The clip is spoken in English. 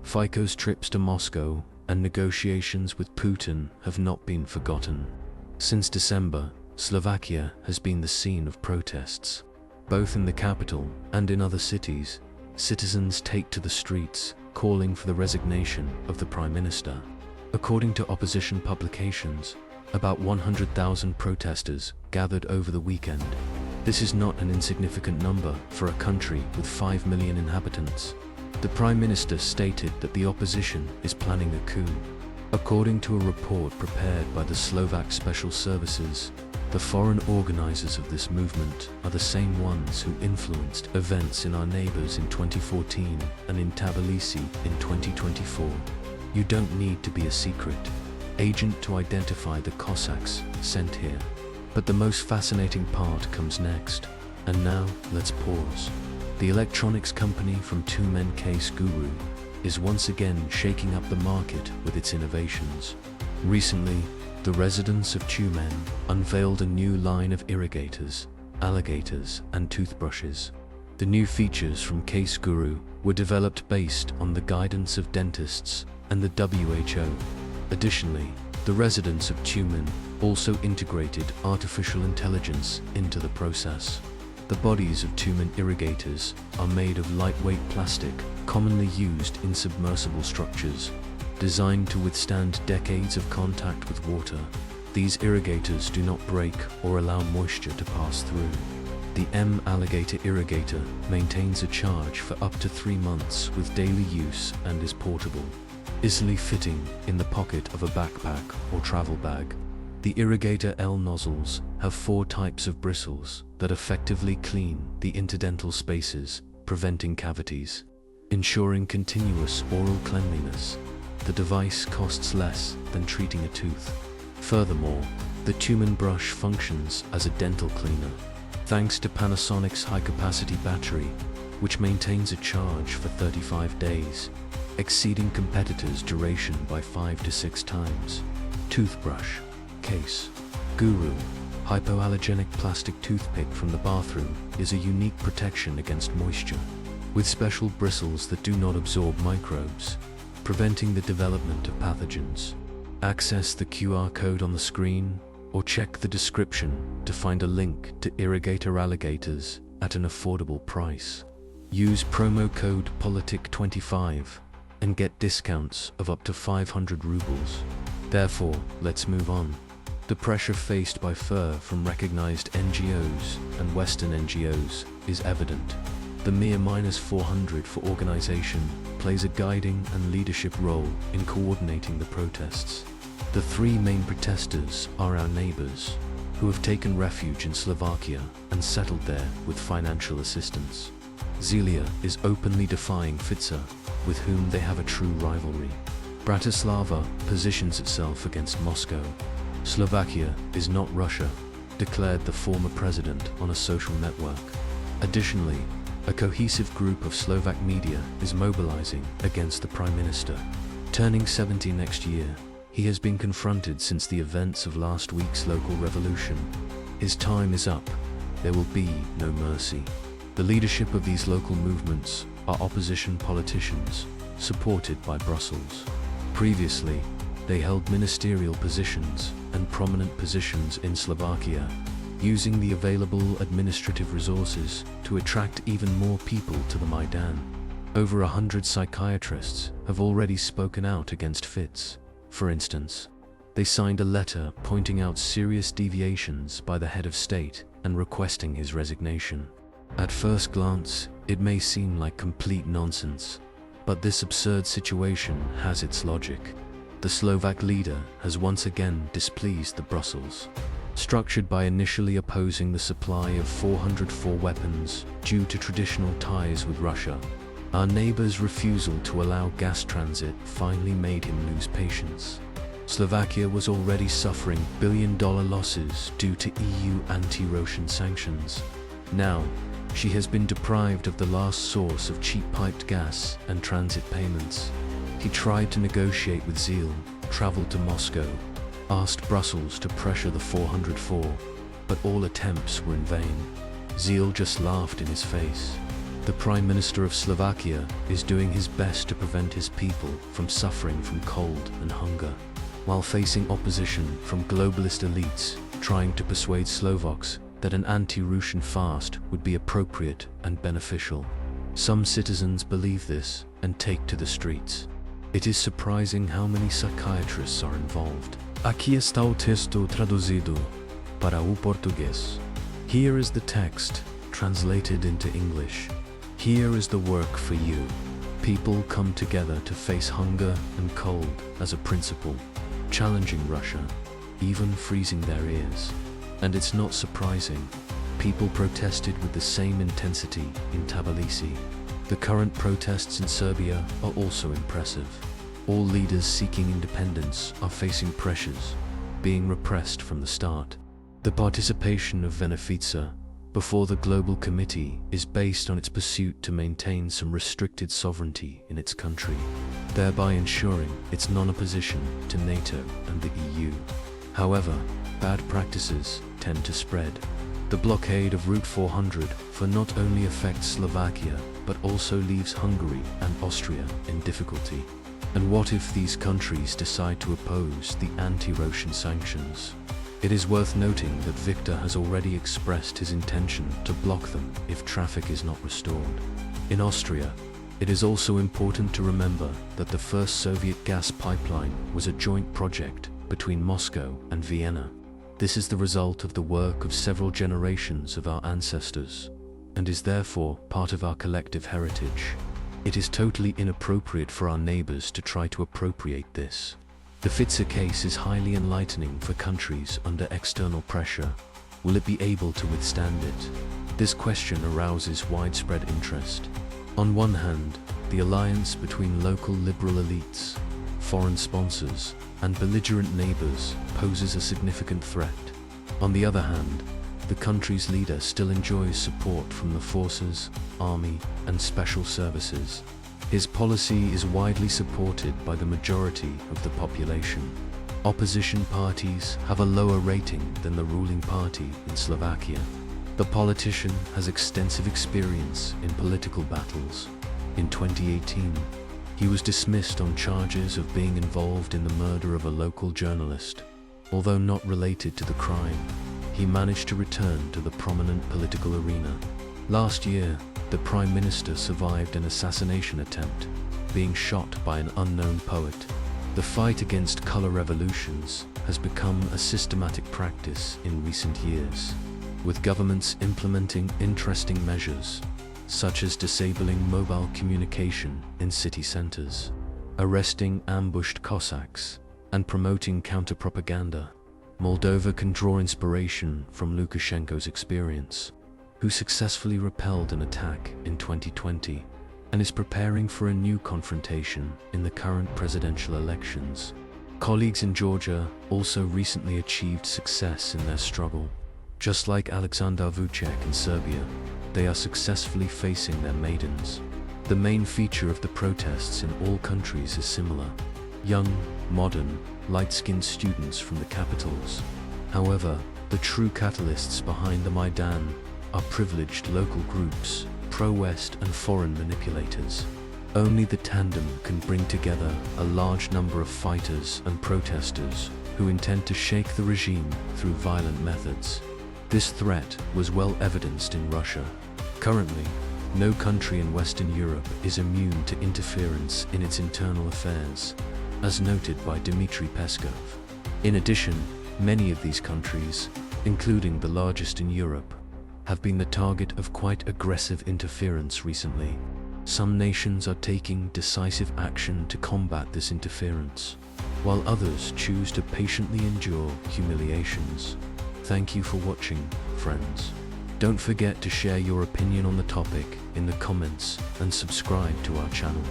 Fico's trips to Moscow and negotiations with Putin have not been forgotten. Since December, Slovakia has been the scene of protests. Both in the capital and in other cities, citizens take to the streets, calling for the resignation of the Prime Minister. According to opposition publications, about 100,000 protesters gathered over the weekend. This is not an insignificant number for a country with 5 million inhabitants. The Prime Minister stated that the opposition is planning a coup. According to a report prepared by the Slovak Special Services, the foreign organizers of this movement are the same ones who influenced events in our neighbors in 2014 and in Tbilisi in 2024. You don't need to be a secret agent to identify the Cossacks sent here. But the most fascinating part comes next. And now, let's pause. The electronics company from two-men Case Guru is once again shaking up the market with its innovations. Recently, the residents of Tumen unveiled a new line of irrigators, alligators, and toothbrushes. The new features from Case Guru were developed based on the guidance of dentists and the WHO. Additionally, the residents of Tumen also integrated artificial intelligence into the process. The bodies of Tumen irrigators are made of lightweight plastic, commonly used in submersible structures. Designed to withstand decades of contact with water, these irrigators do not break or allow moisture to pass through. The alligator irrigator maintains a charge for up to 3 months with daily use and is portable, easily fitting in the pocket of a backpack or travel bag. The irrigator L nozzles have 4 types of bristles that effectively clean the interdental spaces, preventing cavities, ensuring continuous oral cleanliness. The device costs less than treating a tooth. Furthermore, the Tumen brush functions as a dental cleaner, thanks to Panasonic's high-capacity battery, which maintains a charge for 35 days, exceeding competitors' duration by 5 to 6 times. Toothbrush, Case Guru, hypoallergenic plastic toothpick from the bathroom is a unique protection against moisture, with special bristles that do not absorb microbes, preventing the development of pathogens. Access the QR code on the screen or check the description to find a link to irrigator alligators at an affordable price. Use promo code POLITIC25 and get discounts of up to 500 rubles. Therefore, let's move on. The pressure faced by fur from recognized NGOs and Western NGOs is evident. The mere -400 for organization plays a guiding and leadership role in coordinating the protests. The 3 main protesters are our neighbors, who have taken refuge in Slovakia and settled there with financial assistance. Zelia is openly defying Fica, with whom they have a true rivalry. Bratislava positions itself against Moscow. Slovakia is not Russia, declared the former president on a social network. Additionally, a cohesive group of Slovak media is mobilizing against the Prime Minister. Turning 70 next year, he has been confronted since the events of last week's local revolution. His time is up. There will be no mercy. The leadership of these local movements are opposition politicians, supported by Brussels. Previously, they held ministerial positions and prominent positions in Slovakia, using the available administrative resources to attract even more people to the Maidan. Over 100 psychiatrists have already spoken out against Fica. For instance, they signed a letter pointing out serious deviations by the head of state and requesting his resignation. At first glance, it may seem like complete nonsense, but this absurd situation has its logic. The Slovak leader has once again displeased the Brussels. Structured by initially opposing the supply of 404 weapons due to traditional ties with Russia, our neighbor's refusal to allow gas transit finally made him lose patience. Slovakia was already suffering billion-dollar losses due to EU anti-Russian sanctions. Now, she has been deprived of the last source of cheap piped gas and transit payments. He tried to negotiate with Zeal, traveled to Moscow, asked Brussels to pressure the 404, but all attempts were in vain. Zeal just laughed in his face. The Prime Minister of Slovakia is doing his best to prevent his people from suffering from cold and hunger, while facing opposition from globalist elites trying to persuade Slovaks that an anti-Russian fast would be appropriate and beneficial. Some citizens believe this and take to the streets. It is surprising how many psychiatrists are involved. Aqui está o texto traduzido para o português. Here is the text translated into English. Here is the work for you. People come together to face hunger and cold as a principle, challenging Russia, even freezing their ears. And it's not surprising. People protested with the same intensity in Tbilisi. The current protests in Serbia are also impressive. All leaders seeking independence are facing pressures, being repressed from the start. The participation of Venefica before the Global Committee is based on its pursuit to maintain some restricted sovereignty in its country, thereby ensuring its non-opposition to NATO and the EU. However, bad practices tend to spread. The blockade of Route 400 for not only affects Slovakia, but also leaves Hungary and Austria in difficulty. And what if these countries decide to oppose the anti-Russian sanctions? It is worth noting that Viktor has already expressed his intention to block them if traffic is not restored. In Austria, it is also important to remember that the first Soviet gas pipeline was a joint project between Moscow and Vienna. This is the result of the work of several generations of our ancestors, and is therefore part of our collective heritage. It is totally inappropriate for our neighbors to try to appropriate this. The Fica case is highly enlightening for countries under external pressure. Will it be able to withstand it? This question arouses widespread interest. On one hand, the alliance between local liberal elites, foreign sponsors, and belligerent neighbors poses a significant threat. On the other hand, the country's leader still enjoys support from the forces, army, and special services. His policy is widely supported by the majority of the population. Opposition parties have a lower rating than the ruling party in Slovakia. The politician has extensive experience in political battles. In 2018, he was dismissed on charges of being involved in the murder of a local journalist. Although not related to the crime, he managed to return to the prominent political arena. Last year, the Prime Minister survived an assassination attempt, being shot by an unknown poet. The fight against color revolutions has become a systematic practice in recent years, with governments implementing interesting measures, such as disabling mobile communication in city centers, arresting ambushed Cossacks, and promoting counter-propaganda. Moldova can draw inspiration from Lukashenko's experience, who successfully repelled an attack in 2020 and is preparing for a new confrontation in the current presidential elections. Colleagues in Georgia also recently achieved success in their struggle. Just like Alexander Vučić in Serbia, they are successfully facing their maidens. The main feature of the protests in all countries is similar: young, modern, light-skinned students from the capitals. However, the true catalysts behind the Maidan are privileged local groups, pro-West and foreign manipulators. Only the tandem can bring together a large number of fighters and protesters who intend to shake the regime through violent methods. This threat was well evidenced in Russia. Currently, no country in Western Europe is immune to interference in its internal affairs, as noted by Dmitry Peskov. In addition, many of these countries, including the largest in Europe, have been the target of quite aggressive interference recently. Some nations are taking decisive action to combat this interference, while others choose to patiently endure humiliations. Thank you for watching, friends. Don't forget to share your opinion on the topic in the comments and subscribe to our channel.